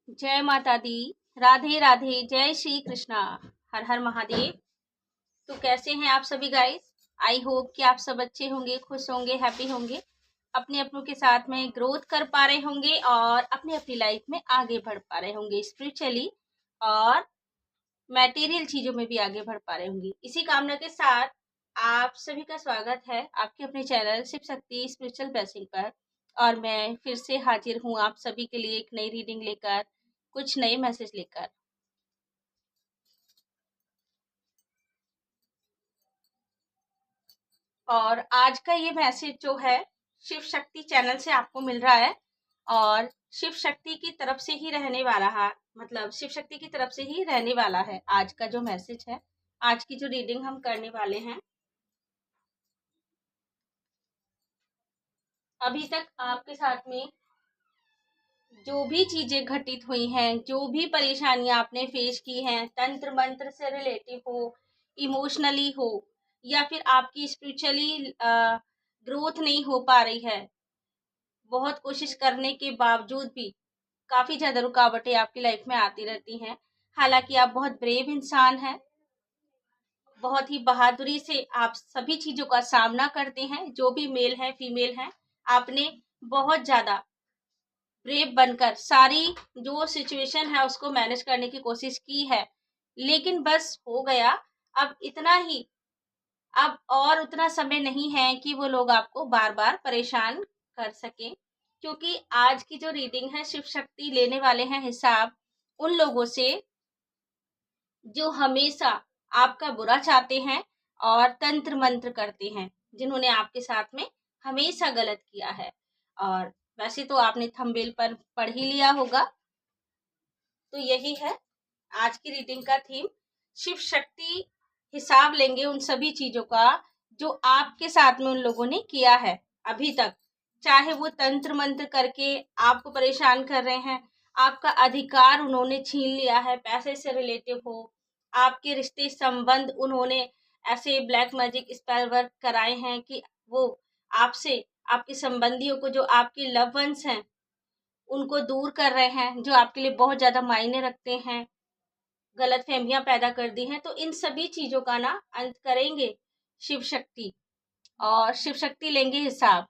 जय माता दी। राधे राधे। जय श्री कृष्णा। हर हर महादेव। तो कैसे हैं आप सभी गाइस? आई होप कि आप सब अच्छे होंगे, खुश होंगे, हैप्पी होंगे, अपने अपनों के साथ में ग्रोथ कर पा रहे होंगे और अपनी अपनी लाइफ में आगे बढ़ पा रहे होंगे, स्पिरिचुअली और मटेरियल चीजों में भी आगे बढ़ पा रहे होंगे। इसी कामना के साथ आप सभी का स्वागत है आपके अपने channel Shiv Shakti spiritual blessing पर। और मैं फिर से हाजिर हूँ आप सभी के लिए एक नई रीडिंग लेकर, कुछ नए मैसेज लेकर। और आज का ये मैसेज जो है शिव शक्ति चैनल से आपको मिल रहा है और शिव शक्ति की तरफ से ही रहने वाला है, मतलब शिव शक्ति की तरफ से ही रहने वाला है आज का जो मैसेज है, आज की जो रीडिंग हम करने वाले हैं। अभी तक आपके साथ में जो भी चीजें घटित हुई हैं, जो भी परेशानियां आपने फेस की हैं, तंत्र मंत्र से रिलेटिव हो, इमोशनली हो, या फिर आपकी स्पिरिचुअली ग्रोथ नहीं हो पा रही है, बहुत कोशिश करने के बावजूद भी काफी ज्यादा रुकावटें आपकी लाइफ में आती रहती हैं। हालांकि आप बहुत ब्रेव इंसान हैं, बहुत ही बहादुरी से आप सभी चीजों का सामना करते हैं, जो भी मेल है फीमेल है, आपने बहुत ज्यादा ब्रेव बनकर सारी जो सिचुएशन है उसको मैनेज करने की कोशिश की है। लेकिन बस हो गया, अब इतना ही, अब और उतना समय नहीं है कि वो लोग आपको बार बार परेशान कर सके, क्योंकि आज की जो रीडिंग है शिव शक्ति लेने वाले हैं हिसाब उन लोगों से जो हमेशा आपका बुरा चाहते हैं और तंत्र मंत्र करते हैं, जिन्होंने आपके साथ में हमेशा गलत किया है। और वैसे तो आपने थंबनेल पर पढ़ ही लिया होगा, तो यही है आज की रीडिंग का थीम। शिव शक्ति हिसाब लेंगे उन सभी चीजों का जो आपके साथ में उन लोगों ने किया है अभी तक, चाहे वो तंत्र मंत्र करके आपको परेशान कर रहे हैं, आपका अधिकार उन्होंने छीन लिया है, पैसे से रिलेटिव हो, आपके रिश्ते संबंध उन्होंने ऐसे ब्लैक मैजिक स्पेल वर्क कराए हैं कि वो आपसे, आपके संबंधियों को, जो आपके लव वंस हैं उनको दूर कर रहे हैं, जो आपके लिए बहुत ज्यादा मायने रखते हैं, गलत फहमियां पैदा कर दी हैं। तो इन सभी चीजों का ना अंत करेंगे शिव शक्ति, और शिव शक्ति लेंगे हिसाब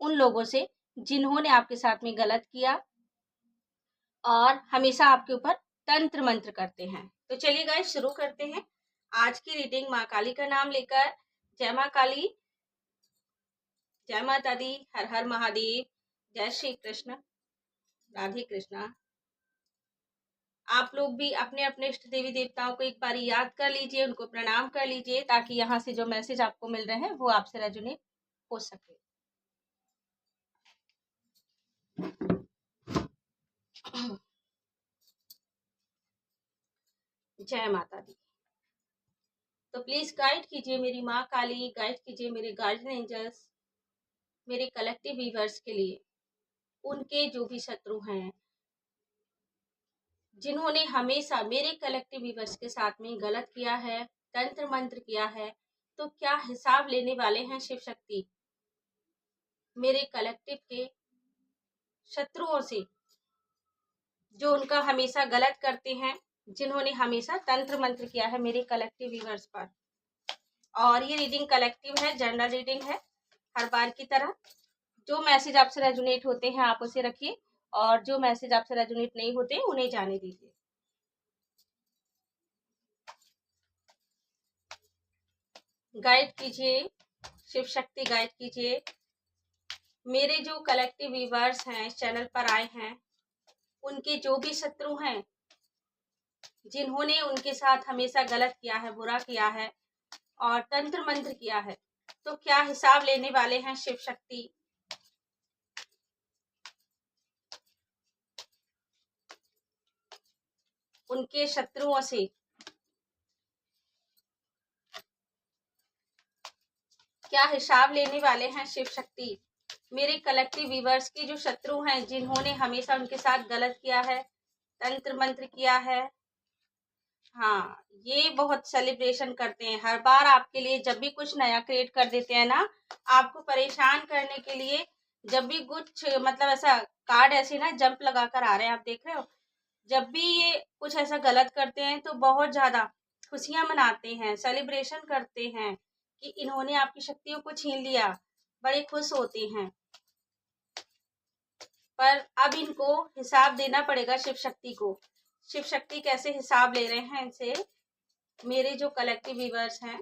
उन लोगों से जिन्होंने आपके साथ में गलत किया और हमेशा आपके ऊपर तंत्र मंत्र करते हैं। तो चलिए गाइस शुरू करते हैं आज की रीडिंग माँ काली का नाम लेकर। जय माँ काली, जय माता दी, हर हर महादेव, जय श्री कृष्ण, राधे कृष्णा। आप लोग भी अपने अपने इष्ट देवी देवताओं को एक बार याद कर लीजिए, उनको प्रणाम कर लीजिए, ताकि यहाँ से जो मैसेज आपको मिल रहे हैं वो आपसे रेजोनेट हो सके। जय माता दी। तो प्लीज गाइड कीजिए मेरी माँ काली, गाइड कीजिए मेरे गार्जियन एंजल्स, मेरे कलेक्टिव वीवर्स के लिए, उनके जो भी शत्रु हैं जिन्होंने हमेशा मेरे कलेक्टिव वीवर्स के साथ में गलत किया है, तंत्र मंत्र किया है, तो क्या हिसाब लेने वाले हैं शिव शक्ति मेरे कलेक्टिव के शत्रुओं से, जो उनका हमेशा गलत करते हैं, जिन्होंने हमेशा तंत्र मंत्र किया है मेरे कलेक्टिव वीवर्स पर। और ये रीडिंग कलेक्टिव है, जनरल रीडिंग है। हर बार की तरह जो मैसेज आपसे रेजोनेट होते हैं आप उसे रखिए, और जो मैसेज आपसे रेजोनेट नहीं होते उन्हें जाने दीजिए। गाइड कीजिए शिव शक्ति, गाइड कीजिए मेरे जो कलेक्टिव व्यूअर्स हैं, इस चैनल पर आए हैं, उनके जो भी शत्रु हैं, जिन्होंने उनके साथ हमेशा गलत किया है, बुरा किया है और तंत्र मंत्र किया है, तो क्या हिसाब लेने वाले हैं शिव शक्ति उनके शत्रुओं से। क्या हिसाब लेने वाले हैं शिव शक्ति मेरे कलेक्टिव व्यूअर्स के जो शत्रु हैं, जिन्होंने हमेशा उनके साथ गलत किया है, तंत्र मंत्र किया है। हाँ, ये बहुत सेलिब्रेशन करते हैं हर बार आपके लिए, जब भी कुछ नया क्रिएट कर देते हैं ना, आपको परेशान करने के लिए। जब भी कुछ मतलब ऐसा कार्ड ऐसे ना जंप लगा कर आ रहे हैं, आप देख रहे हो, जब भी ये कुछ ऐसा गलत करते हैं तो बहुत ज़्यादा खुशियाँ मनाते हैं, सेलिब्रेशन करते हैं कि इन्होंने आपकी शक्तियों को छीन लिया, बड़े खुश होते हैं। पर अब इनको हिसाब देना पड़ेगा शिव शक्ति को। शिव शक्ति कैसे हिसाब ले रहे हैं इनसे, मेरे जो कलेक्टिव व्यूअर्स हैं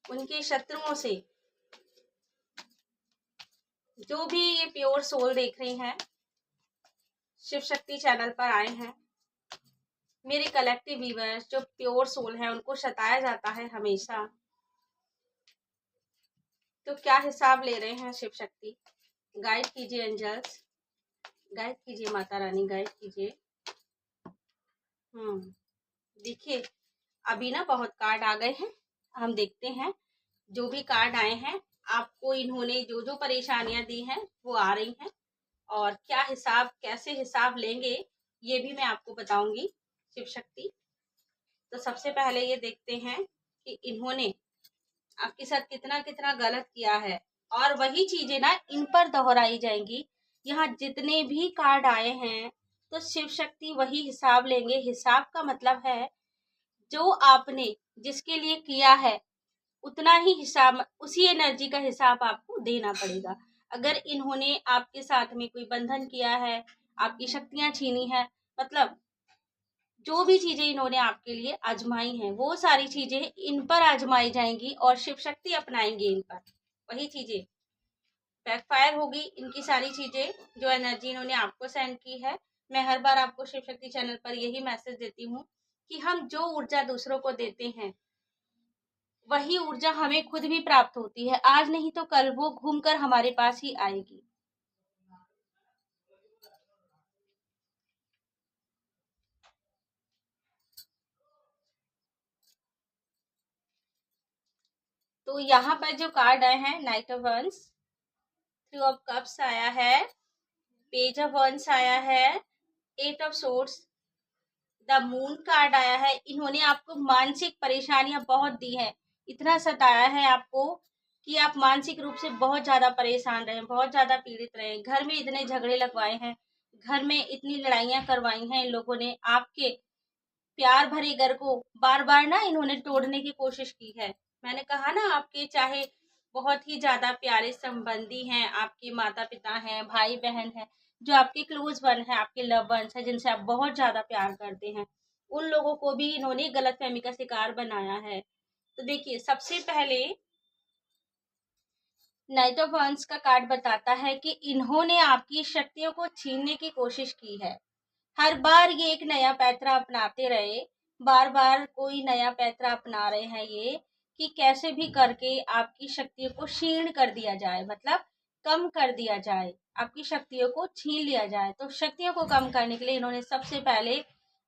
उनके शत्रुओं से। जो भी ये प्योर सोल देख रही हैं, शिव शक्ति चैनल पर आए हैं, मेरे कलेक्टिव व्यूअर्स जो प्योर सोल है उनको सताया जाता है हमेशा, तो क्या हिसाब ले रहे हैं शिव शक्ति? गाइड कीजिए एंजल्स, गाइड कीजिए माता रानी, गाइड कीजिए। देखिए अभी ना बहुत कार्ड आ गए हैं, हम देखते हैं जो भी कार्ड आए हैं आपको इन्होंने जो जो परेशानियां दी हैं वो आ रही हैं, और क्या हिसाब, कैसे हिसाब लेंगे ये भी मैं आपको बताऊंगी शिव शक्ति। तो सबसे पहले ये देखते हैं कि इन्होंने आपके साथ कितना कितना गलत किया है, और वही चीजें ना इन पर दोहराई जाएंगी। यहाँ जितने भी कार्ड आए हैं तो शिव शक्ति वही हिसाब लेंगे। हिसाब का मतलब है जो आपने जिसके लिए किया है उतना ही हिसाब, उसी एनर्जी का हिसाब आपको देना पड़ेगा। अगर इन्होंने आपके साथ में कोई बंधन किया है, आपकी शक्तियां छीनी है, मतलब जो भी चीजें इन्होंने आपके लिए आजमाई हैं वो सारी चीजें इन पर आजमाई जाएंगी और शिव शक्ति अपनाएंगे इन पर। वही चीजें बैकफायर होगी, इनकी सारी चीजें जो एनर्जी इन्होंने आपको सेंड की है। मैं हर बार आपको शिव शक्ति चैनल पर यही मैसेज देती हूँ कि हम जो ऊर्जा दूसरों को देते हैं वही ऊर्जा हमें खुद भी प्राप्त होती है। आज नहीं तो कल वो घूमकर हमारे पास ही आएगी। तो यहाँ पर जो कार्ड आए हैं, knight of wands, three of cups आया है, पेज ऑफ वंस आया है, eight of swords, the moon card आया है। इन्होंने आपको मानसिक परेशानियां बहुत दी है, इतना सताया है आपको कि आप मानसिक रूप से बहुत ज्यादा परेशान रहे, बहुत ज्यादा पीड़ित रहे। घर में इतने झगड़े लगवाए हैं, घर में इतनी लड़ाइयां करवाई हैं इन लोगों ने, आपके प्यार भरे घर को बार बार ना इन्होंने तोड़ने की कोशिश की है। मैंने कहा ना, आपके चाहे बहुत ही ज्यादा प्यारे संबंधी हैं, आपके माता पिता हैं, भाई बहन हैं, जो आपके क्लोज वन है, आपके लव वंस है, जिनसे आप बहुत ज्यादा प्यार करते हैं, उन लोगों को भी इन्होंने गलतफहमी का शिकार बनाया है। तो देखिए सबसे पहले नाइट ऑफ वंस का कार्ड बताता है कि इन्होंने आपकी शक्तियों को छीनने की कोशिश की है। हर बार ये एक नया पैतरा अपनाते रहे, बार बार कोई नया पैतरा अपना रहे हैं ये, कि कैसे भी करके आपकी शक्तियों को क्षीण कर दिया जाए, मतलब कम कर दिया जाए, आपकी शक्तियों को छीन लिया जाए। तो शक्तियों को कम करने के लिए इन्होंने सबसे पहले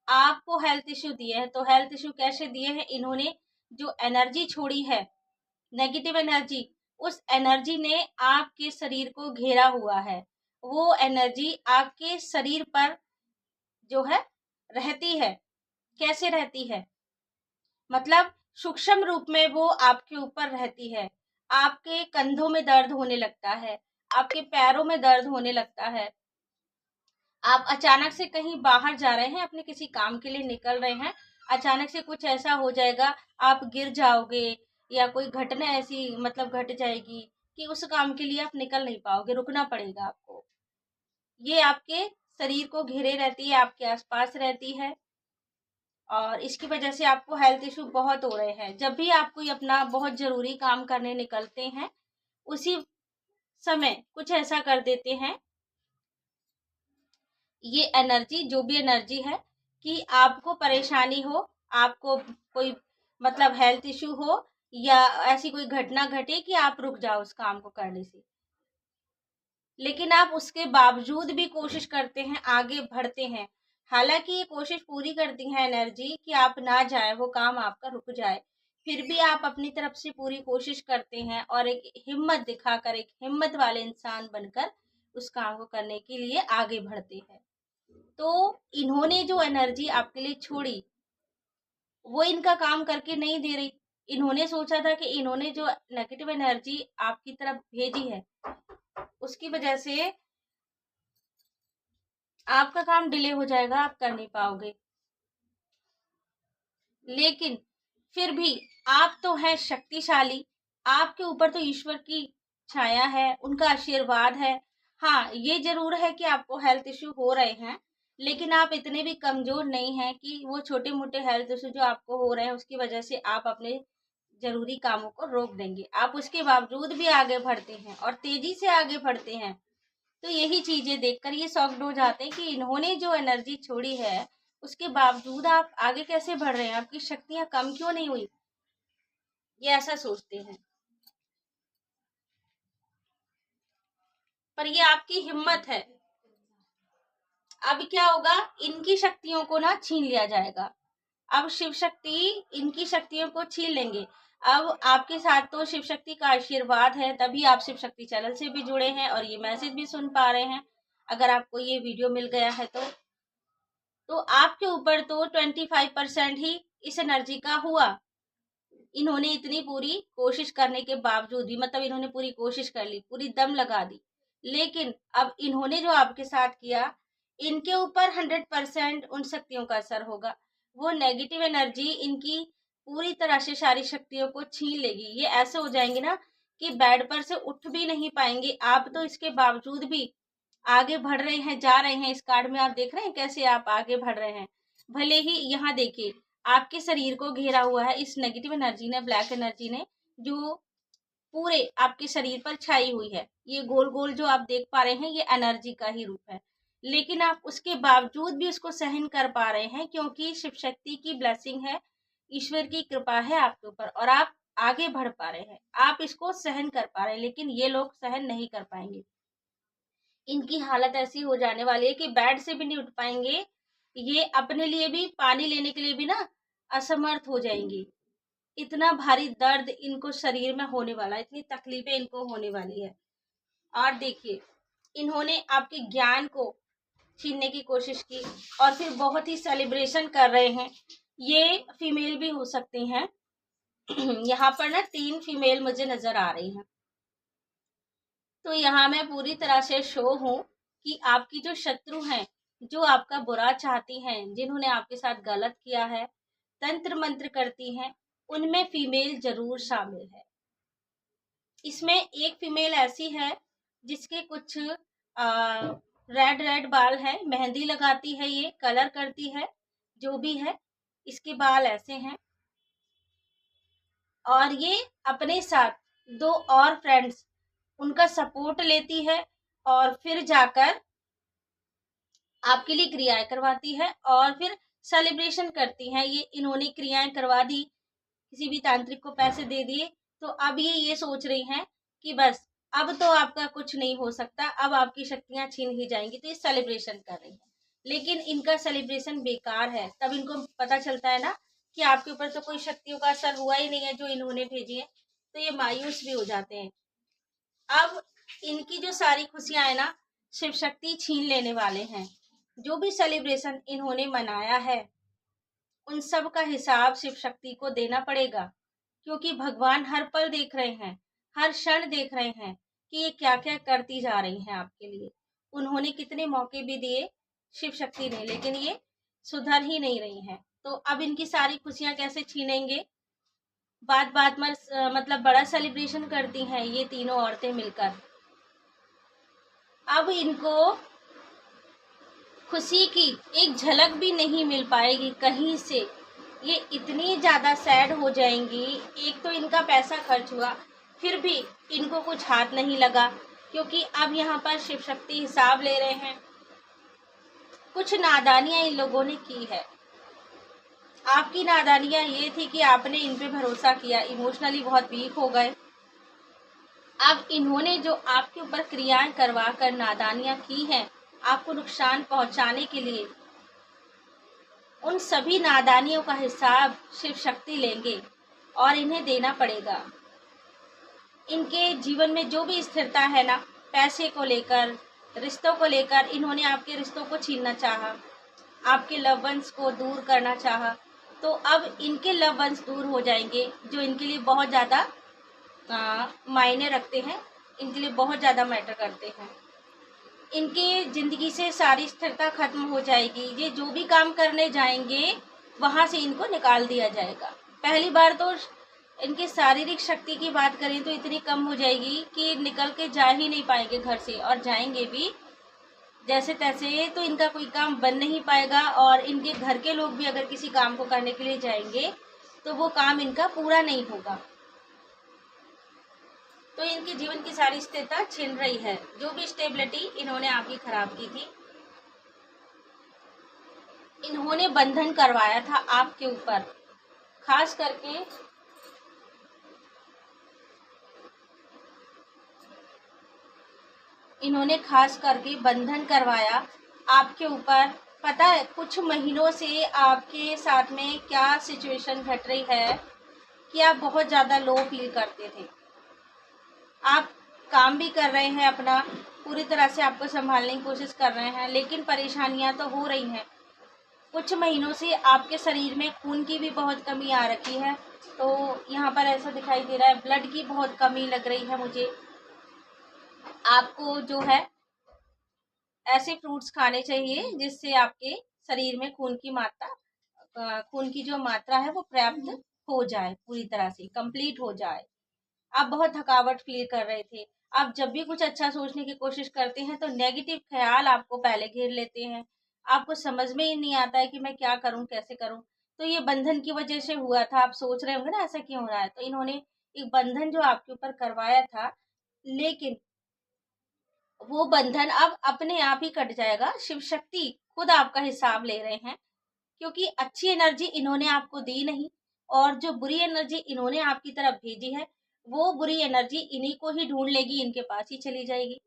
आपको हेल्थ इश्यू दिए हैं। तो हेल्थ इश्यू कैसे दिए हैं? इन्होंने जो एनर्जी छोड़ी है, नेगेटिव एनर्जी, उस एनर्जी ने आपके शरीर को घेरा हुआ है। वो एनर्जी आपके शरीर पर जो है रहती है। कैसे रहती है? मतलब सूक्ष्म रूप में वो आपके ऊपर रहती है। आपके कंधों में दर्द होने लगता है, आपके पैरों में दर्द होने लगता है, आप अचानक से कहीं बाहर जा रहे हैं, अपने किसी काम के लिए निकल रहे हैं, अचानक से कुछ ऐसा हो जाएगा, आप गिर जाओगे, या कोई घटना ऐसी मतलब घट जाएगी कि उस काम के लिए आप निकल नहीं पाओगे, रुकना पड़ेगा आपको। ये आपके शरीर को घेरे रहती है, आपके आसपास रहती है, और इसकी वजह से आपको हेल्थ इशू बहुत हो रहे हैं। जब भी आप कोई अपना बहुत जरूरी काम करने निकलते हैं, उसी समय कुछ ऐसा कर देते हैं, ये एनर्जी, जो भी एनर्जी है, कि आपको परेशानी हो, आपको कोई मतलब हेल्थ इशू हो, या ऐसी कोई घटना घटे कि आप रुक जाओ उस काम को करने से, लेकिन आप उसके बावजूद भी कोशिश करते हैं, आगे बढ़ते हैं। हालांकि ये कोशिश पूरी करती है एनर्जी कि आप ना जाए, वो काम आपका रुक जाए, फिर भी आप अपनी तरफ से पूरी कोशिश करते हैं और एक हिम्मत दिखाकर, एक हिम्मत वाले इंसान बनकर उस काम को करने के लिए आगे बढ़ते हैं। तो इन्होंने जो एनर्जी आपके लिए छोड़ी वो इनका काम करके नहीं दे रही। इन्होंने सोचा था कि इन्होंने जो नेगेटिव एनर्जी आपकी तरफ भेजी है उसकी वजह से आपका काम डिले हो जाएगा, आप कर नहीं पाओगे। लेकिन फिर भी आप तो हैं शक्तिशाली, आपके ऊपर तो ईश्वर की छाया है, उनका आशीर्वाद है। हाँ, ये ज़रूर है कि आपको हेल्थ इश्यू हो रहे हैं, लेकिन आप इतने भी कमज़ोर नहीं हैं कि वो छोटे-मोटे हेल्थ इश्यू जो आपको हो रहे हैं, उसकी वजह से आप अपने ज़रूरी कामों को रोक देंगे। आप उसके बावजूद भी आगे बढ़ते हैं और तेज़ी से आगे बढ़ते हैं। तो यही चीज़ें देखकर ये शॉक्ड हो जाते हैं कि इन्होंने जो एनर्जी छोड़ी है, उसके बावजूद आप आगे कैसे बढ़ रहे हैं? आपकी शक्तियाँ कम क्यों नहीं हुई? ये ऐसा सोचते हैं। पर ये आपकी हिम्मत है। अब क्या होगा? इनकी शक्तियों को ना छीन लिया जाएगा। अब शिव शक्ति इनकी शक्तियों को छीन लेंगे। अब आपके साथ तो शिव शक्ति का आशीर्वाद है, तभी आप शिव शक्ति चैनल से भी जुड़े हैं और ये मैसेज भी सुन पा रहे हैं। अगर आपको ये वीडियो मिल गया है तो आपके ऊपर तो 25% ही इस एनर्जी का हुआ। इन्होंने इतनी पूरी कोशिश करने के बावजूद भी, मतलब इन्होंने पूरी कोशिश कर ली, पूरी दम लगा दी, लेकिन अब इन्होंने जो आपके साथ किया, इनके ऊपर 100% उन शक्तियों का असर होगा। वो नेगेटिव एनर्जी इनकी पूरी तरह से सारी शक्तियों को छीन लेगी। ये ऐसे हो जाएंगे ना कि बेड पर से उठ भी नहीं पाएंगे। आप तो इसके बावजूद भी आगे बढ़ रहे हैं, जा रहे हैं। इस कार्ड में आप देख रहे हैं कैसे आप आगे बढ़ रहे हैं। भले ही यहाँ देखिए, आपके शरीर को घेरा हुआ है इस नेगेटिव एनर्जी ने, ब्लैक एनर्जी ने, जो पूरे आपके शरीर पर छाई हुई है। ये गोल गोल जो आप देख पा रहे हैं, ये एनर्जी का ही रूप है। लेकिन आप उसके बावजूद भी उसको सहन कर पा रहे हैं, क्योंकि शिव शक्ति की ब्लेसिंग है, ईश्वर की कृपा है आपके ऊपर, और आप आगे बढ़ पा रहे हैं। आप इसको सहन कर पा रहे हैं, लेकिन ये लोग सहन नहीं कर पाएंगे। इनकी हालत ऐसी हो जाने वाली है कि बेड से भी नहीं उठ पाएंगे। ये अपने लिए भी, पानी लेने के लिए भी ना असमर्थ हो जाएंगी। इतना भारी दर्द इनको शरीर में होने वाला है, इतनी तकलीफें इनको होने वाली है। और देखिए, इन्होंने आपके ज्ञान को छीनने की कोशिश की और फिर बहुत ही सेलिब्रेशन कर रहे हैं। ये फीमेल भी हो सकती हैं। यहाँ पर ना 3 फीमेल मुझे नजर आ रही हैं। तो यहाँ मैं पूरी तरह से शो हूँ कि आपकी जो शत्रु हैं, जो आपका बुरा चाहती हैं, जिन्होंने आपके साथ गलत किया है, तंत्र मंत्र करती हैं, उनमें फीमेल जरूर शामिल है। इसमें एक फीमेल ऐसी है जिसके कुछ रेड रेड बाल है, मेहंदी लगाती है, ये कलर करती है, जो भी है, इसके बाल ऐसे हैं। और ये अपने साथ 2 और फ्रेंड्स, उनका सपोर्ट लेती है और फिर जाकर आपके लिए क्रियाएं करवाती है और फिर सेलिब्रेशन करती हैं। ये इन्होंने क्रियाएं करवा दी, किसी भी तांत्रिक को पैसे दे दिए, तो अब ये सोच रही हैं कि बस अब तो आपका कुछ नहीं हो सकता, अब आपकी शक्तियां छीन ही जाएंगी, तो ये सेलिब्रेशन कर रही है। लेकिन इनका सेलिब्रेशन बेकार है। तब इनको पता चलता है ना कि आपके ऊपर तो कोई शक्तियों का असर हुआ ही नहीं है जो इन्होंने भेजी है, तो ये मायूस भी हो जाते हैं। अब इनकी जो सारी खुशियां है ना, शिव शक्ति छीन लेने वाले हैं। जो भी सेलिब्रेशन इन्होंने मनाया है, उन सब का हिसाब शिव शक्ति को देना पड़ेगा, क्योंकि भगवान हर पल देख रहे हैं, हर क्षण देख रहे हैं कि ये क्या क्या करती जा रही हैं आपके लिए। उन्होंने कितने मौके भी दिए शिव शक्ति ने, लेकिन ये सुधर ही नहीं रही हैं। तो अब इनकी सारी खुशियां कैसे छीनेंगे? बात बात में मतलब बड़ा सेलिब्रेशन करती हैं ये तीनों औरतें मिलकर। अब इनको खुशी की एक झलक भी नहीं मिल पाएगी कहीं से। ये इतनी ज़्यादा सैड हो जाएंगी। एक तो इनका पैसा खर्च हुआ, फिर भी इनको कुछ हाथ नहीं लगा, क्योंकि अब यहाँ पर शिव शक्ति हिसाब ले रहे हैं। कुछ नादानियाँ इन लोगों ने की है। आपकी नादानियाँ ये थी कि आपने इन पे भरोसा किया, इमोशनली बहुत वीक हो गए। अब इन्होंने जो आपके ऊपर क्रियाएं करवा कर नादानियाँ की हैं, आपको नुकसान पहुंचाने के लिए, उन सभी नादानियों का हिसाब शिव शक्ति लेंगे और इन्हें देना पड़ेगा। इनके जीवन में जो भी स्थिरता है ना, पैसे को लेकर, रिश्तों को लेकर, इन्होंने आपके रिश्तों को छीनना चाहा, आपके लव वंस को दूर करना चाहा, तो अब इनके लव वंस दूर हो जाएंगे, जो इनके लिए बहुत ज़्यादा मायने रखते हैं, इनके लिए बहुत ज़्यादा मैटर करते हैं। इनके ज़िंदगी से सारी स्थिरता खत्म हो जाएगी। ये जो भी काम करने जाएंगे वहाँ से इनको निकाल दिया जाएगा। पहली बार तो इनकी शारीरिक शक्ति की बात करें तो इतनी कम हो जाएगी कि निकल के जा ही नहीं पाएंगे घर से, और जाएंगे भी जैसे तैसे तो इनका कोई काम बन नहीं पाएगा। और इनके घर के लोग भी अगर किसी काम को करने के लिए जाएंगे तो वो काम इनका पूरा नहीं होगा। तो इनके जीवन की सारी स्थिरता छिन रही है। जो भी स्टेबिलिटी इन्होंने आपकी खराब की थी, इन्होंने बंधन करवाया था आपके ऊपर, खास करके बंधन करवाया आपके ऊपर। पता है कुछ महीनों से आपके साथ में क्या सिचुएशन घट रही है कि आप बहुत ज़्यादा लो फील करते थे। आप काम भी कर रहे हैं अपना, पूरी तरह से आपको संभालने की कोशिश कर रहे हैं, लेकिन परेशानियां तो हो रही हैं। कुछ महीनों से आपके शरीर में खून की भी बहुत कमी आ रखी है। तो यहाँ पर ऐसा दिखाई दे रहा है ब्लड की बहुत कमी लग रही है मुझे। आपको जो है ऐसे फ्रूट्स खाने चाहिए जिससे आपके शरीर में खून की जो मात्रा है वो पर्याप्त हो जाए, पूरी तरह से कंप्लीट हो जाए। आप बहुत थकावट फील कर रहे थे। आप जब भी कुछ अच्छा सोचने की कोशिश करते हैं तो नेगेटिव ख्याल आपको पहले घेर लेते हैं। आपको समझ में ही नहीं आता है कि मैं क्या करूं, कैसे करूं। तो ये बंधन की वजह से हुआ था। आप सोच रहे होंगे ना ऐसा क्यों हो रहा है। तो इन्होंने एक बंधन जो आपके ऊपर करवाया था, लेकिन वो बंधन अब अपने आप ही कट जाएगा। शिव शक्ति खुद आपका हिसाब ले रहे हैं, क्योंकि अच्छी एनर्जी इन्होंने आपको दी नहीं, और जो बुरी एनर्जी इन्होंने आपकी तरफ भेजी है वो बुरी एनर्जी इन्हीं को ही ढूंढ लेगी, इनके पास ही चली जाएगी।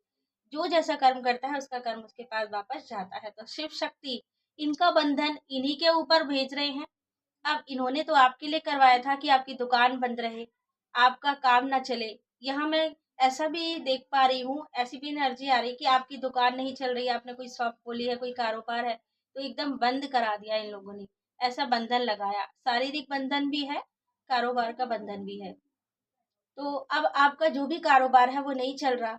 जो जैसा कर्म करता है उसका कर्म उसके पास वापस जाता है। तो शिव शक्ति इनका बंधन इन्हीं के ऊपर भेज रहे हैं। अब इन्होंने तो आपके लिए करवाया था कि आपकी दुकान बंद रहे, आपका काम ना चले। यहाँ मैं ऐसा भी देख पा रही हूँ, ऐसी भी एनर्जी आ रही है कि आपकी दुकान नहीं चल रही है, आपने कोई शॉप खोली है, कोई कारोबार है, तो एकदम बंद करा दिया इन लोगों ने। ऐसा बंधन लगाया, शारीरिक बंधन भी है, कारोबार का बंधन भी है। तो अब आपका जो भी कारोबार है वो नहीं चल रहा,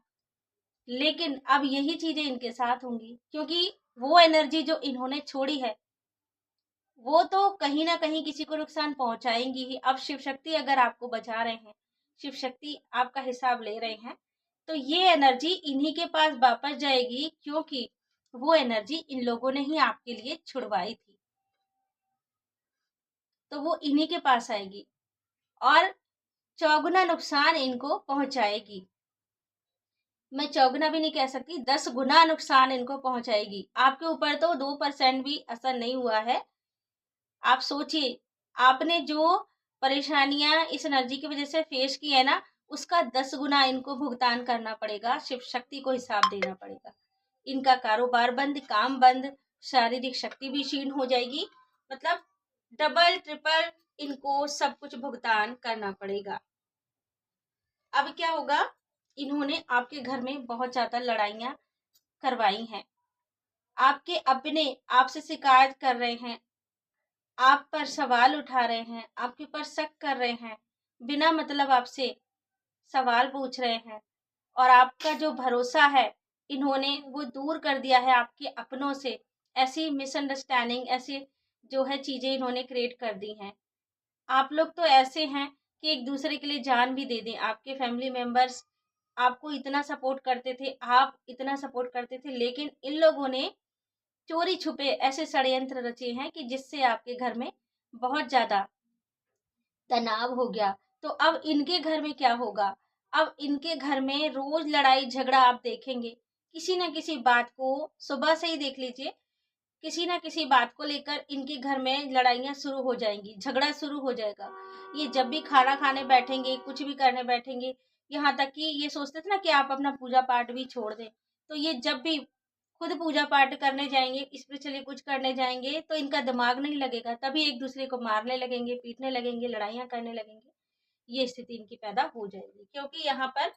लेकिन अब यही चीजें इनके साथ होंगी, क्योंकि वो एनर्जी जो इन्होंने छोड़ी है वो तो कहीं ना कहीं किसी को नुकसान पहुंचाएंगी ही। अब शिव शक्ति अगर आपको बचा रहे हैं, शिव शक्ति आपका हिसाब ले रहे हैं, तो ये एनर्जी इन्हीं के पास वापस जाएगी, क्योंकि वो एनर्जी इन लोगों ने ही आपके लिए छुड़वाई थी। तो वो इन्हीं के पास आएगी और चौगुना नुकसान इनको पहुंचाएगी। मैं चौगुना भी नहीं कह सकती, 10 गुना नुकसान इनको पहुंचाएगी। आपके ऊपर तो 2% भी असर नहीं हुआ है। आप सोचिए, आपने जो परेशानियां इस एनर्जी की वजह से फेस की है ना, उसका 10 गुना इनको भुगतान करना पड़ेगा। शिव शक्ति को हिसाब देना पड़ेगा। इनका कारोबार बंद, काम बंद, शारीरिक शक्ति भी क्षीण हो जाएगी। मतलब डबल ट्रिपल इनको सब कुछ भुगतान करना पड़ेगा। अब क्या होगा, इन्होंने आपके घर में बहुत ज्यादा लड़ाइयां करवाई हैं। आपके अपने आपसे शिकायत कर रहे हैं, आप पर सवाल उठा रहे हैं, आपके ऊपर शक कर रहे हैं, बिना मतलब आपसे सवाल पूछ रहे हैं, और आपका जो भरोसा है इन्होंने वो दूर कर दिया है आपके अपनों से। ऐसी मिसअंडरस्टैंडिंग, ऐसी जो है चीजें इन्होंने क्रिएट कर दी हैं। आप लोग तो ऐसे हैं कि एक दूसरे के लिए जान भी दे दें। आपके फैमिली मेंबर्स आपको इतना सपोर्ट करते थे, आप इतना सपोर्ट करते थे, लेकिन इन लोगों ने चोरी छुपे ऐसे षड्यंत्र रचे हैं कि जिससे आपके घर में बहुत ज्यादा तनाव हो गया। तो अब इनके घर में क्या होगा, अब इनके घर में रोज लड़ाई झगड़ा आप देखेंगे। किसी ना किसी बात को, सुबह से ही देख लीजिए, किसी ना किसी बात को लेकर इनके घर में लड़ाइयाँ शुरू हो जाएंगी, झगड़ा शुरू हो जाएगा। ये जब भी खाना खाने बैठेंगे, कुछ भी करने बैठेंगे, यहाँ तक कि ये सोचते थे ना कि आप अपना पूजा पाठ भी छोड़ दें, तो ये जब भी खुद पूजा पाठ करने जाएंगे, स्पिरिचुअली कुछ करने जाएंगे, तो इनका दिमाग नहीं लगेगा, तभी एक दूसरे को मारने लगेंगे, पीटने लगेंगे, लड़ाइयाँ करने लगेंगे। ये स्थिति इनकी पैदा हो जाएगी, क्योंकि यहाँ पर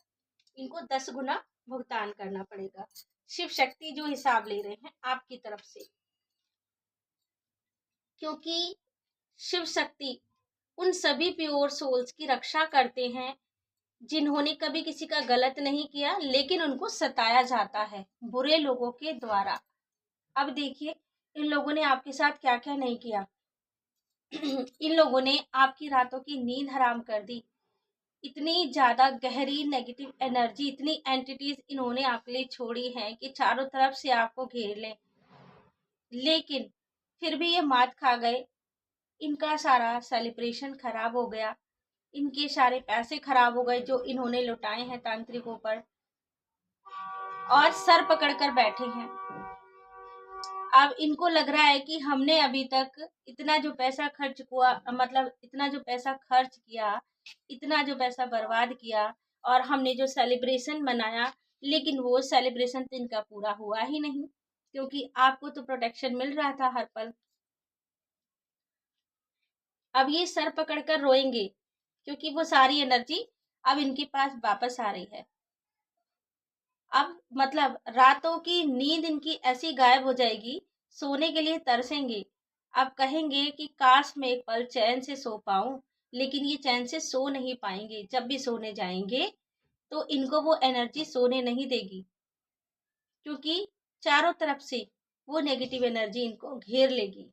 इनको 10 गुना भुगतान करना पड़ेगा। शिव शक्ति जो हिसाब ले रहे हैं आपकी तरफ से, क्योंकि शिव शक्ति उन सभी प्योर सोल्स की रक्षा करते हैं जिन्होंने कभी किसी का गलत नहीं किया लेकिन उनको सताया जाता है बुरे लोगों के द्वारा। अब देखिए इन लोगों ने आपके साथ क्या क्या नहीं किया। इन लोगों ने आपकी रातों की नींद हराम कर दी। इतनी ज्यादा गहरी नेगेटिव एनर्जी, इतनी एंटिटीज इन्होंने आपके लिए छोड़ी है कि चारों तरफ से आपको घेर लें, लेकिन फिर भी ये मात खा गए। इनका सारा सेलिब्रेशन खराब हो गया, इनके सारे पैसे खराब हो गए जो इन्होंने लुटाए हैं तांत्रिकों पर, और सर पकड़कर बैठे हैं। अब इनको लग रहा है कि हमने अभी तक इतना जो पैसा खर्च हुआ, मतलब इतना जो पैसा खर्च किया, इतना जो पैसा बर्बाद किया, और हमने जो सेलिब्रेशन मनाया, लेकिन वो सेलिब्रेशन तो इनका पूरा हुआ ही नहीं, क्योंकि आपको तो प्रोटेक्शन मिल रहा था हर पल। अब ये सर पकड़कर रोएंगे क्योंकि वो सारी एनर्जी अब इनके पास वापस आ रही है। अब मतलब रातों की नींद इनकी ऐसी गायब हो जाएगी, सोने के लिए तरसेंगे। अब कहेंगे कि काश मैं एक पल चैन से सो पाऊं, लेकिन ये चैन से सो नहीं पाएंगे। जब भी सोने जाएंगे तो इनको वो एनर्जी सोने नहीं देगी, क्योंकि चारों तरफ से वो नेगेटिव एनर्जी इनको घेर लेगी।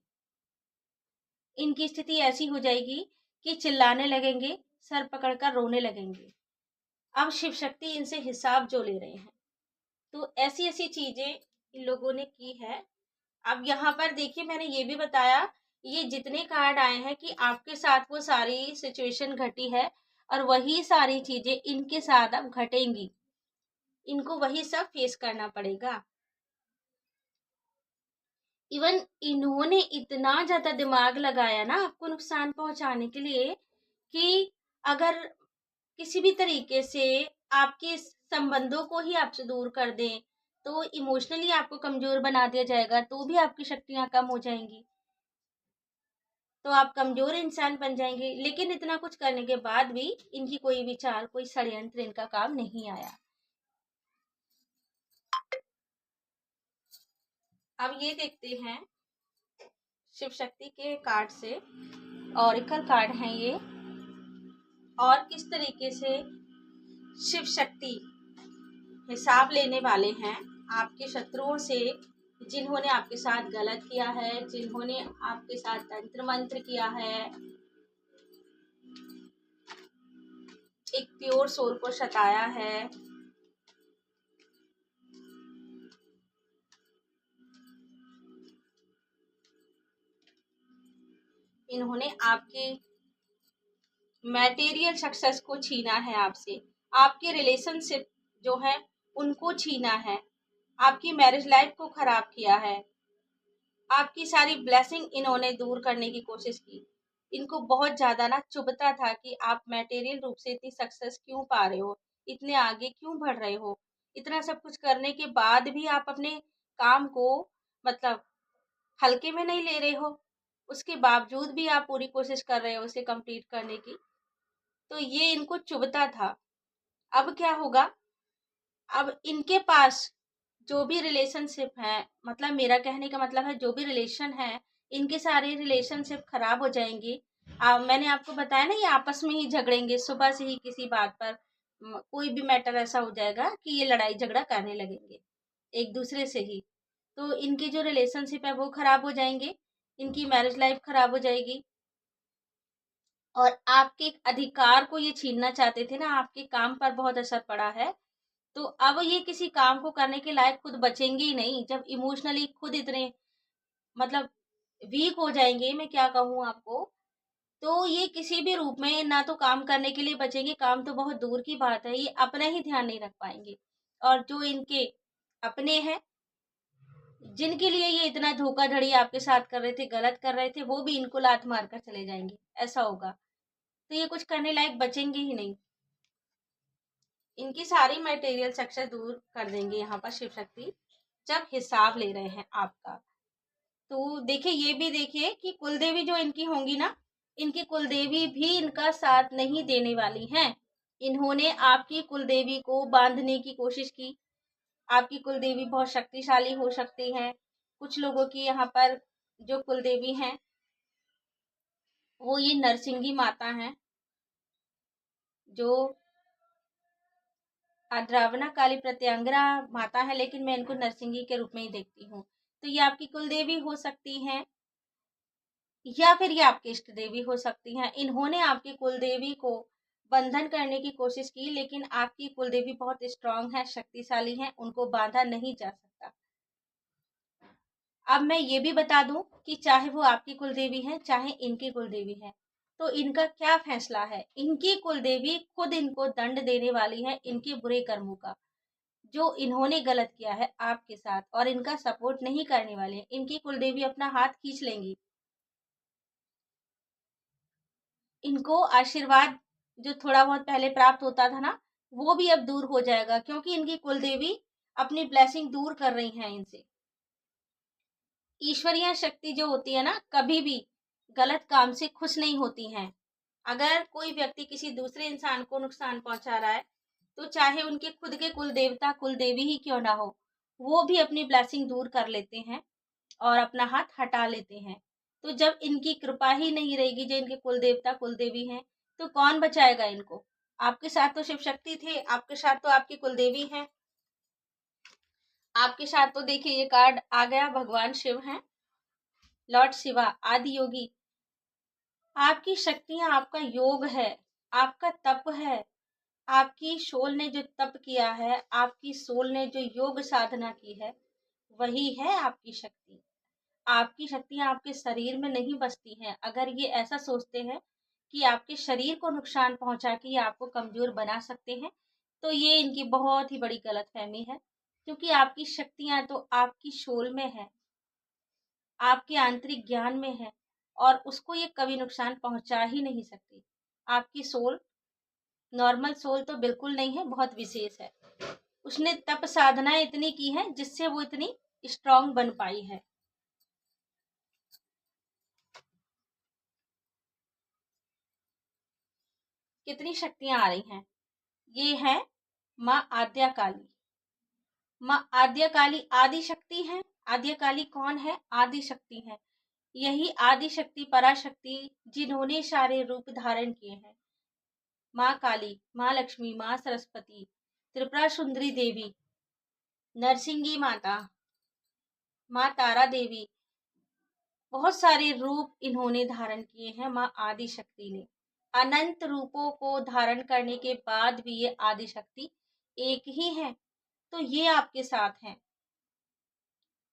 इनकी स्थिति ऐसी हो जाएगी कि चिल्लाने लगेंगे, सर पकड़कर रोने लगेंगे। अब शिव शक्ति इनसे हिसाब जो ले रहे हैं। तो ऐसी ऐसी चीजें इन लोगों ने की है। अब यहाँ पर देखिए मैंने ये भी बताया, ये जितने कार्ड आए हैं कि आपके साथ वो सारी सिचुएशन घटी है, और वही सारी चीजें इनके साथ अब घटेंगी। इनको वही सब फेस करना पड़ेगा। इवन इन्होंने इतना ज्यादा दिमाग लगाया ना आपको नुकसान पहुंचाने के लिए, कि अगर किसी भी तरीके से आपके संबंधों को ही आपसे दूर कर दें, तो इमोशनली आपको कमजोर बना दिया जाएगा, तो भी आपकी शक्तियां कम हो जाएंगी, तो आप कमजोर इंसान बन जाएंगे। लेकिन इतना कुछ करने के बाद भी इनकी कोई विचार, कोई षड्यंत्र इनका काम नहीं आया। अब ये देखते हैं शिव शक्ति के कार्ड से, ऑरिकल कार्ड हैं ये, और किस तरीके से शिव शक्ति हिसाब लेने वाले हैं आपके शत्रुओं से, जिन्होंने आपके साथ गलत किया है, जिन्होंने आपके साथ तंत्र मंत्र किया है, एक प्योर सोल को सताया है। इन्होंने आपके मैटेरियल सक्सेस को छीना है आपसे, आपके रिलेशनशिप जो है उनको छीना है, आपकी मैरिज लाइफ को खराब किया है, आपकी सारी ब्लेसिंग इन्होंने दूर करने की कोशिश की। इनको बहुत ज्यादा ना चुभता था कि आप मैटेरियल रूप से इतनी सक्सेस क्यों पा रहे हो, इतने आगे क्यों बढ़ रहे हो, इतना सब कुछ करने के बाद भी आप अपने काम को मतलब हल्के में नहीं ले रहे हो, उसके बावजूद भी आप पूरी कोशिश कर रहे हो उसे कंप्लीट करने की। तो ये इनको चुभता था। अब क्या होगा, अब इनके पास जो भी रिलेशनशिप है, मतलब मेरा कहने का मतलब है जो भी रिलेशन है, इनके सारे रिलेशनशिप खराब हो जाएंगे। मैंने आपको बताया ना, ये आपस में ही झगड़ेंगे, सुबह से ही किसी बात पर कोई भी मैटर ऐसा हो जाएगा कि ये लड़ाई झगड़ा करने लगेंगे एक दूसरे से ही। तो इनकी जो रिलेशनशिप है वो खराब हो जाएंगे, इनकी मैरिज लाइफ खराब हो जाएगी, और आपके अधिकार को ये छीनना चाहते थे ना, आपके काम पर बहुत असर पड़ा है। तो अब ये किसी काम को करने के लायक खुद बचेंगे ही नहीं, जब इमोशनली खुद इतने मतलब वीक हो जाएंगे, मैं क्या कहूँ आपको। तो ये किसी भी रूप में ना तो काम करने के लिए बचेंगे, काम तो बहुत दूर की बात है, ये अपना ही ध्यान नहीं रख पाएंगे। और जो इनके अपने हैं, जिनके लिए ये इतना धोखाधड़ी आपके साथ कर रहे थे, गलत कर रहे थे, वो भी इनको लात मार कर चले जाएंगे, ऐसा होगा। तो ये कुछ करने लायक बचेंगे ही नहीं। इनकी सारी मटेरियल सक्सेस दूर कर देंगे यहाँ पर शिव शक्ति, जब हिसाब ले रहे हैं आपका। तो देखिए, ये भी देखिए कि कुलदेवी जो इनकी होंगी ना, इनकी कुलदेवी भी इनका साथ नहीं देने वाली हैं। इन्होंने आपकी कुलदेवी को बांधने की कोशिश की। आपकी कुलदेवी बहुत शक्तिशाली हो सकती है। कुछ लोगों की यहाँ पर जो कुलदेवी हैं वो ये नरसिंगी माता हैं, जो द्रावणा काली प्रत्यंगरा माता है, लेकिन मैं इनको नरसिंगी के रूप में ही देखती हूँ। तो ये आपकी कुल देवी हो सकती हैं, या फिर ये आपकी इष्ट देवी हो सकती हैं। इन्होंने आपकी कुल देवी को बंधन करने की कोशिश की, लेकिन आपकी कुल देवी बहुत स्ट्रांग है, शक्तिशाली है, उनको बांधा नहीं जा सकता। अब मैं ये भी बता दूं कि चाहे वो आपकी कुल देवी है, चाहे इनकी कुल देवी है, तो इनका क्या फैसला है। इनकी कुल देवी खुद इनको दंड देने वाली है, इनके बुरे कर्मों का, जो इन्होंने गलत किया है आपके साथ, और इनका सपोर्ट नहीं करने वाले हैं। इनकी कुल देवी अपना हाथ खींच लेंगी। इनको आशीर्वाद जो थोड़ा बहुत पहले प्राप्त होता था ना, वो भी अब दूर हो जाएगा, क्योंकि इनकी कुल देवी अपनी ब्लेसिंग दूर कर रही हैं इनसे। ईश्वरीय शक्ति जो होती है ना, कभी भी गलत काम से खुश नहीं होती हैं। अगर कोई व्यक्ति किसी दूसरे इंसान को नुकसान पहुंचा रहा है, तो चाहे उनके खुद के कुल देवता कुल देवी ही क्यों ना हो, वो भी अपनी ब्लेसिंग दूर कर लेते हैं और अपना हाथ हटा लेते हैं। तो जब इनकी कृपा ही नहीं रहेगी, जो इनके कुल देवता कुल देवी हैं, तो कौन बचाएगा इनको। आपके साथ तो शिव शक्ति थे, आपके साथ तो आपकी कुल देवी है, आपके साथ तो देखिए ये कार्ड आ गया, भगवान शिव हैं, लॉर्ड शिवा, आदि योगी। आपकी शक्तियां, आपका योग है, आपका तप है, आपकी सोल ने जो तप किया है, आपकी सोल ने जो योग साधना की है, वही है आपकी शक्ति। आपकी शक्तियां आपके शरीर में नहीं बसती हैं। अगर ये ऐसा सोचते हैं कि आपके शरीर को नुकसान पहुंचा के ये आपको कमजोर बना सकते हैं, तो ये इनकी बहुत ही बड़ी गलतफहमी है। क्योंकि आपकी शक्तियां तो आपकी सोल में है, आपके आंतरिक ज्ञान में है, और उसको ये कभी नुकसान पहुंचा ही नहीं सकती। आपकी सोल नॉर्मल सोल तो बिल्कुल नहीं है, बहुत विशेष है। उसने तप साधना इतनी की है जिससे वो इतनी स्ट्रांग बन पाई है। कितनी शक्तियां आ रही हैं। ये है माँ आद्या काली। माँ आद्या काली आदि शक्ति है। आद्या काली कौन है? आदि शक्ति है। यही आदि शक्ति पराशक्ति जिन्होंने सारे रूप धारण किए हैं। माँ काली, माँ लक्ष्मी, माँ सरस्वती, त्रिपुरा सुंदरी देवी, नरसिंगी माता, माँ तारा देवी, बहुत सारे रूप इन्होंने धारण किए हैं माँ आदि शक्ति ने। अनंत रूपों को धारण करने के बाद भी ये आदि शक्ति एक ही है। तो ये आपके साथ हैं,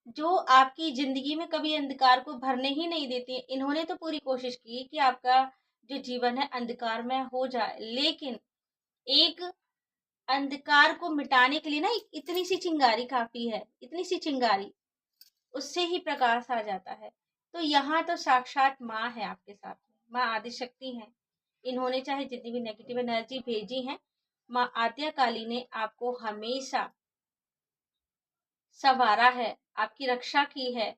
जो आपकी जिंदगी में कभी अंधकार को भरने ही नहीं देती। इन्होंने तो पूरी कोशिश की कि आपका जो जीवन है अंधकार में हो जाए, लेकिन एक अंधकार को मिटाने के लिए ना इतनी सी चिंगारी काफी है, इतनी सी चिंगारी, उससे ही प्रकाश आ जाता है। तो यहाँ तो साक्षात माँ है आपके साथ में, माँ आदिशक्ति है। इन्होंने चाहे जितनी भी नेगेटिव एनर्जी भेजी है, माँ आद्या काली ने आपको हमेशा संवारा है, आपकी रक्षा की है।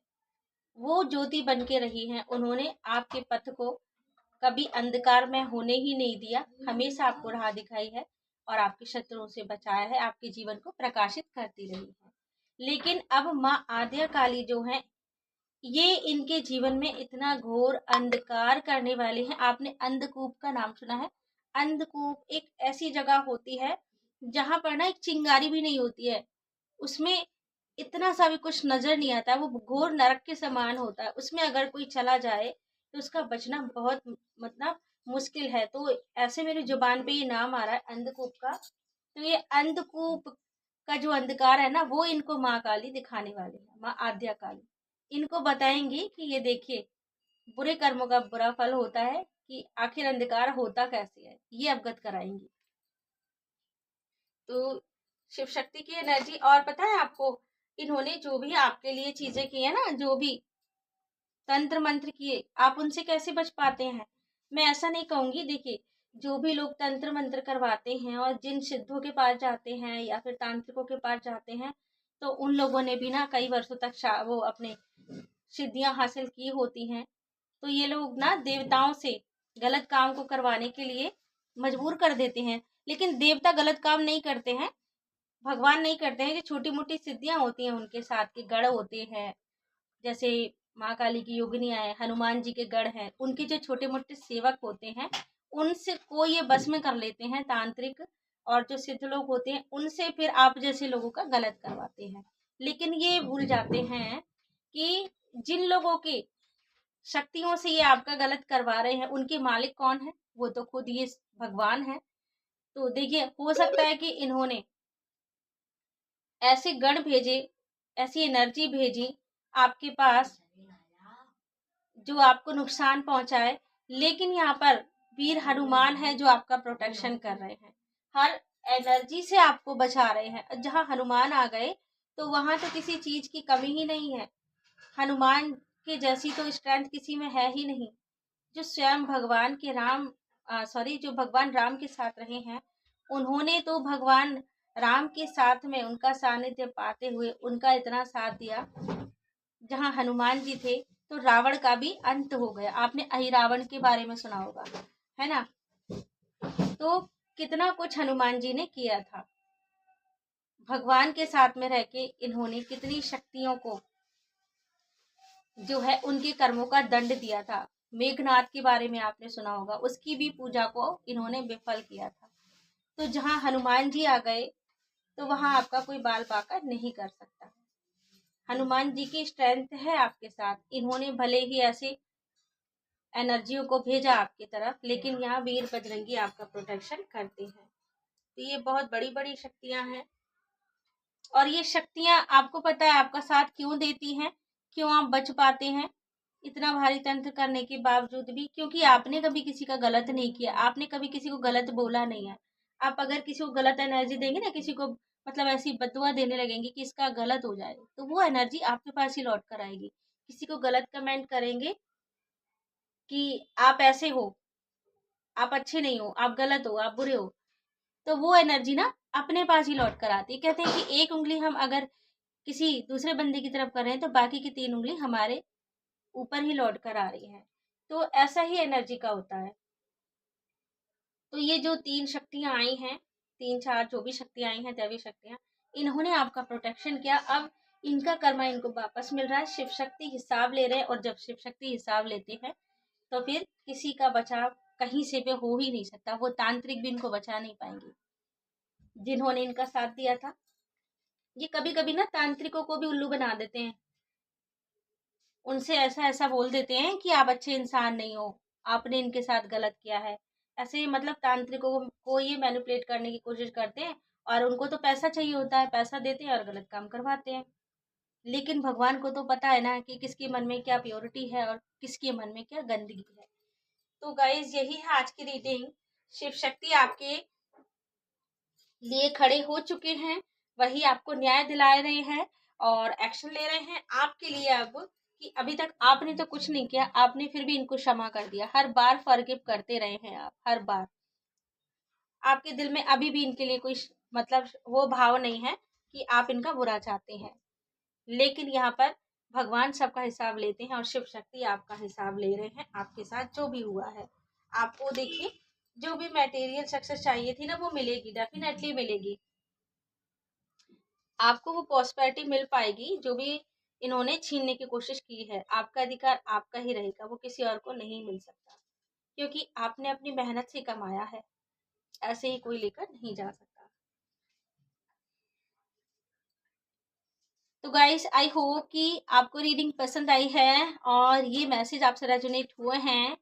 वो ज्योति बन के रही हैं, उन्होंने आपके पथ को कभी अंधकार में होने ही नहीं दिया, हमेशा आपको राह दिखाई है और आपके शत्रुओं से बचाया है, आपके जीवन को प्रकाशित करती रही है। लेकिन अब माँ आद्या काली जो है, ये इनके जीवन में इतना घोर अंधकार करने वाले हैं। आपने अंधकूप का नाम सुना है? अंधकूप एक ऐसी जगह होती है जहां पर ना एक चिंगारी भी नहीं होती है, उसमें इतना सा भी कुछ नजर नहीं आता है, वो घोर नरक के समान होता है। उसमें अगर कोई चला जाए तो उसका बचना बहुत मतलब मुश्किल है। तो ऐसे मेरी जुबान पे ये नाम आ रहा है अंधकूप का। तो ये अंधकूप का जो अंधकार है ना, वो इनको माँ काली दिखाने वाली है, माँ आद्या काली। इनको बताएंगी कि ये देखिए बुरे कर्मों का बुरा फल होता है, कि आखिर अंधकार होता कैसे है, ये अवगत कराएंगी। तो शिव शक्ति की एनर्जी। और पता है आपको, इन्होंने जो भी आपके लिए चीजें की है ना, जो भी तंत्र मंत्र किए, आप उनसे कैसे बच पाते हैं? मैं ऐसा नहीं कहूंगी। देखिए, जो भी लोग तंत्र मंत्र करवाते हैं और जिन सिद्धों के पास जाते हैं या फिर तांत्रिकों के पास जाते हैं, तो उन लोगों ने भी ना कई वर्षों तक वो अपने सिद्धियां हासिल की होती हैं। तो ये लोग ना देवताओं से गलत काम को करवाने के लिए मजबूर कर देते हैं। लेकिन देवता गलत काम नहीं करते हैं, भगवान नहीं करते हैं। जो छोटी मोटी सिद्धियां होती हैं उनके साथ के गढ़ होते हैं, जैसे माँ काली की योगिनियां है, हनुमान जी के गढ़ हैं, उनके जो छोटे मोटे सेवक होते हैं, उनसे को ये बस में कर लेते हैं तांत्रिक, और जो सिद्ध लोग होते हैं उनसे फिर आप जैसे लोगों का गलत करवाते हैं। लेकिन ये भूल जाते हैं कि जिन लोगों की शक्तियों से ये आपका गलत करवा रहे हैं उनके मालिक कौन है? वो तो खुद ये भगवान है। तो देखिए, हो सकता है कि इन्होंने ऐसे गण भेजे, ऐसी एनर्जी भेजी आपके पास जो आपको नुकसान पहुंचाए, लेकिन यहाँ पर वीर हनुमान है जो आपका प्रोटेक्शन कर रहे हैं, हर एनर्जी से आपको बचा रहे हैं। जहाँ हनुमान आ गए तो वहां तो किसी चीज की कमी ही नहीं है। हनुमान के जैसी तो स्ट्रेंथ किसी में है ही नहीं। जो स्वयं भगवान के राम जो भगवान राम के साथ रहे हैं, उन्होंने तो भगवान राम के साथ में उनका सानिध्य पाते हुए उनका इतना साथ दिया। जहाँ हनुमान जी थे तो रावण का भी अंत हो गया। आपने अहिरावण के बारे में सुना होगा, है ना? तो कितना कुछ हनुमान जी ने किया था। भगवान के साथ में रह के इन्होंने कितनी शक्तियों को जो है उनके कर्मों का दंड दिया था। मेघनाथ के बारे में आपने सुना होगा, उसकी भी पूजा को इन्होंने विफल किया था। तो जहाँ हनुमान जी आ गए तो वहां आपका कोई बाल बाका नहीं कर सकता। हनुमान जी की स्ट्रेंथ है आपके साथ। इन्होंने भले ही ऐसे एनर्जियों को भेजा आपकी तरफ, लेकिन यहाँ वीर बजरंगी आपका प्रोटेक्शन करते हैं। तो ये बहुत बड़ी बड़ी शक्तियां हैं, और ये शक्तियां आपको पता है आपका साथ क्यों देती हैं? क्यों आप बच पाते हैं इतना भारी तंत्र करने के बावजूद भी? क्योंकि आपने कभी किसी का गलत नहीं किया, आपने कभी किसी को गलत बोला नहीं है। आप अगर किसी को गलत एनर्जी देंगे ना, किसी को मतलब ऐसी बददुआ देने लगेंगे कि इसका गलत हो जाए, तो वो एनर्जी आपके पास ही लौट कर आएगी। किसी को गलत कमेंट करेंगे कि आप ऐसे हो, आप अच्छे नहीं हो, आप गलत हो, आप बुरे हो, तो वो एनर्जी ना अपने पास ही लौट कर आती है। कहते हैं कि एक उंगली हम अगर किसी दूसरे बंदे की तरफ कर रहे हैं तो बाकी की 3 उंगली हमारे ऊपर ही लौट कर आ रही है। तो ऐसा ही एनर्जी का होता है। तो ये जो 3 शक्तियां आई हैं, 3-4 जो भी शक्तियां आई हैं, दैवी शक्तियां, इन्होंने आपका प्रोटेक्शन किया। अब इनका कर्मा इनको वापस मिल रहा है। शिव शक्ति हिसाब ले रहे हैं, और जब शिव शक्ति हिसाब लेते हैं तो फिर किसी का बचाव कहीं से भी हो ही नहीं सकता। वो तांत्रिक भी इनको बचा नहीं पाएंगे जिन्होंने इनका साथ दिया था। ये कभी कभी ना तांत्रिकों को भी उल्लू बना देते हैं। उनसे ऐसा ऐसा बोल देते हैं कि आप अच्छे इंसान नहीं हो, आपने इनके साथ गलत किया है। ऐसे मतलब तांत्रिकों को ये मैनिपुलेट करने की कोशिश करते हैं, और उनको तो पैसा चाहिए होता है, पैसा देते हैं और गलत काम करवाते हैं। लेकिन भगवान को तो पता है ना कि किसके मन में क्या प्योरिटी है और किसके मन में क्या गंदगी है। तो गाइज, यही है आज की रीडिंग। शिव शक्ति आपके लिए खड़े हो चुके हैं, वही आपको न्याय दिला रहे हैं और एक्शन ले रहे हैं आपके लिए। अब कि अभी तक आपने तो कुछ नहीं किया, आपने फिर भी इनको क्षमा कर दिया, हर बार फॉरगिव करते रहे हैं आप, हर बार। आपके दिल में अभी भी इनके लिए कोई मतलब वो भाव नहीं है कि आप इनका बुरा चाहते हैं। लेकिन यहाँ पर भगवान सबका हिसाब लेते हैं, और शिव शक्ति आपका हिसाब ले रहे हैं आपके साथ जो भी हुआ है। आपको देखिए, जो भी मटेरियल सक्सेस चाहिए थी ना, वो मिलेगी, डेफिनेटली मिलेगी आपको। वो प्रॉस्पेरिटी मिल पाएगी जो भी इन्होंने छीनने की कोशिश की है। आपका अधिकार आपका ही रहेगा, वो किसी और को नहीं मिल सकता, क्योंकि आपने अपनी मेहनत से कमाया है। ऐसे ही कोई लेकर नहीं जा सकता। तो गाइस, आई होप कि आपको रीडिंग पसंद आई है, और ये मैसेज आपसे रेजोनेट हुए हैं।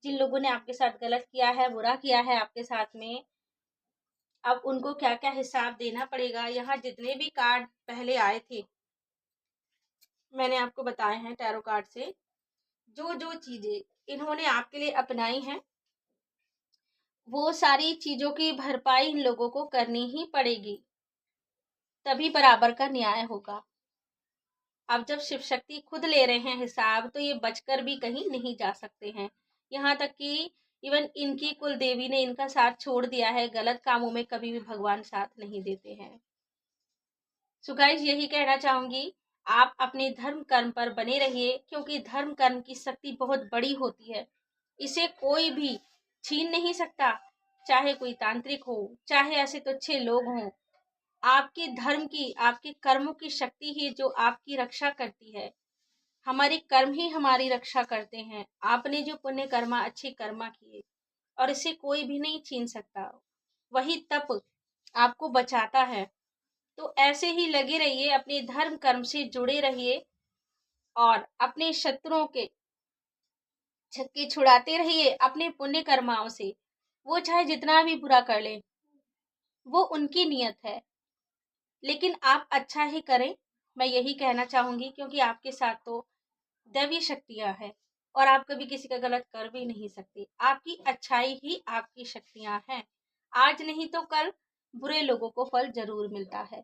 जिन लोगों ने आपके साथ गलत किया है, बुरा किया है आपके साथ में, अब उनको क्या क्या हिसाब देना पड़ेगा। यहाँ जितने भी कार्ड पहले आए थे मैंने आपको बताए हैं टैरो कार्ड से, जो जो चीजें इन्होंने आपके लिए अपनाई हैं, वो सारी चीजों की भरपाई इन लोगों को करनी ही पड़ेगी, तभी बराबर का न्याय होगा। अब जब शिव शक्ति खुद ले रहे हैं हिसाब, तो ये बचकर भी कहीं नहीं जा सकते हैं। यहाँ तक कि इवन इनकी कुल देवी ने इनका साथ छोड़ दिया है। गलत कामों में कभी भी भगवान साथ नहीं देते हैं। सो गाइस, यही कहना चाहूंगी, आप अपने धर्म कर्म पर बने रहिए, क्योंकि धर्म कर्म की शक्ति बहुत बड़ी होती है। इसे कोई भी छीन नहीं सकता, चाहे कोई तांत्रिक हो, चाहे ऐसे तुच्छे लोग हों। आपके धर्म की, आपके कर्मों की शक्ति ही जो आपकी रक्षा करती है। हमारे कर्म ही हमारी रक्षा करते हैं। आपने जो पुण्य कर्मा, अच्छे कर्मा किए, और इसे कोई भी नहीं छीन सकता। वही तप आपको बचाता है। तो ऐसे ही लगे रहिए, अपने धर्म कर्म से जुड़े रहिए और अपने शत्रुओं के छक्के छुड़ाते रहिए अपने पुण्य कर्माओं से। वो चाहे जितना भी बुरा कर ले, वो उनकी नियत है, लेकिन आप अच्छा ही करें, मैं यही कहना चाहूंगी, क्योंकि आपके साथ तो दैवीय शक्तियां हैं और आप कभी किसी का गलत कर भी नहीं सकते। आपकी अच्छाई ही आपकी शक्तियां हैं। आज नहीं तो कल बुरे लोगों को फल जरूर मिलता है,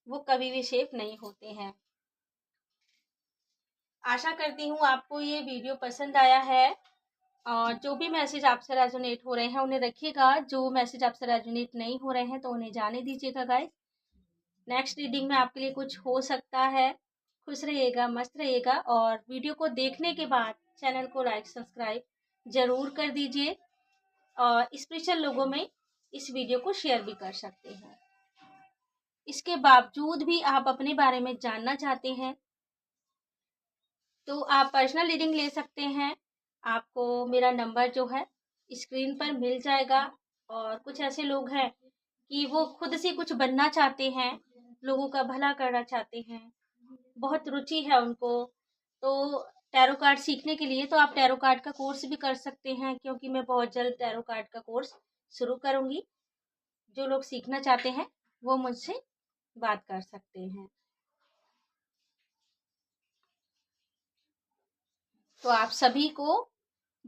वो कभी भी सेफ नहीं होते हैं। आशा करती हूँ आपको ये वीडियो पसंद आया है, और जो भी मैसेज आपसे रेजोनेट हो रहे हैं उन्हें रखिएगा, जो मैसेज आपसे रेजोनेट नहीं हो रहे हैं तो उन्हें जाने दीजिएगा गाइस। नेक्स्ट रीडिंग में आपके लिए कुछ हो सकता है। खुश रहिएगा, मस्त रहिएगा, और वीडियो को देखने के बाद चैनल को लाइक सब्सक्राइब जरूर कर दीजिए, और स्पेशल लोगों में इस वीडियो को शेयर भी कर सकते हैं। इसके बावजूद भी आप अपने बारे में जानना चाहते हैं तो आप पर्सनल रीडिंग ले सकते हैं। आपको मेरा नंबर जो है स्क्रीन पर मिल जाएगा। और कुछ ऐसे लोग हैं कि वो खुद से कुछ बनना चाहते हैं, लोगों का भला करना चाहते हैं, बहुत रुचि है उनको, तो टैरो कार्ड सीखने के लिए तो आप टैरो कार्ड का कोर्स भी कर सकते हैं, क्योंकि मैं बहुत जल्द टैरो कार्ड का कोर्स शुरू करूंगी। जो लोग सीखना चाहते हैं वो मुझसे बात कर सकते हैं। तो आप सभी को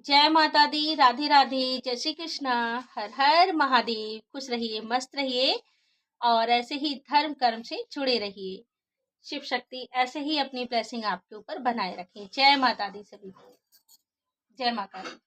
जय माता दी, राधे राधे, जय श्री कृष्णा, हर हर महादेव। खुश रहिए, मस्त रहिए, और ऐसे ही धर्म कर्म से जुड़े रहिए। शिव शक्ति ऐसे ही अपनी ब्लेसिंग आपके ऊपर बनाए रखें। जय माता दी सभी को। जय माता दी।